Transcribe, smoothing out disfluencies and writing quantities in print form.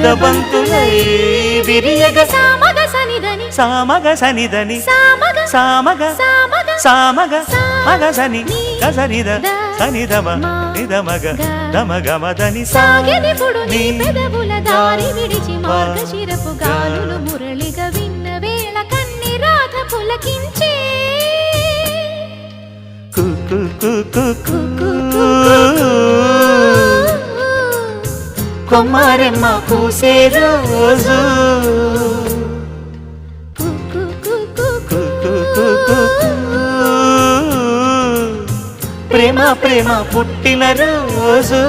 ముద్దబంతులై విరియగ సామగ సనిదని సామగ సనిదని సామగ సామగ సామగ సామగ మగ సని గసనిద సనిదమ నిదమగ దమగమదని సాగెనిపుడు నీ పెదవుల దారి విడిచి మార్గశిరపు గాలులు మురళిగా విన్న వేళ కన్ని రాధ పులకించే కొమ్మారెమ్మ పూసే రోజు ప్రేమ ప్రేమ పుట్టిన రోజు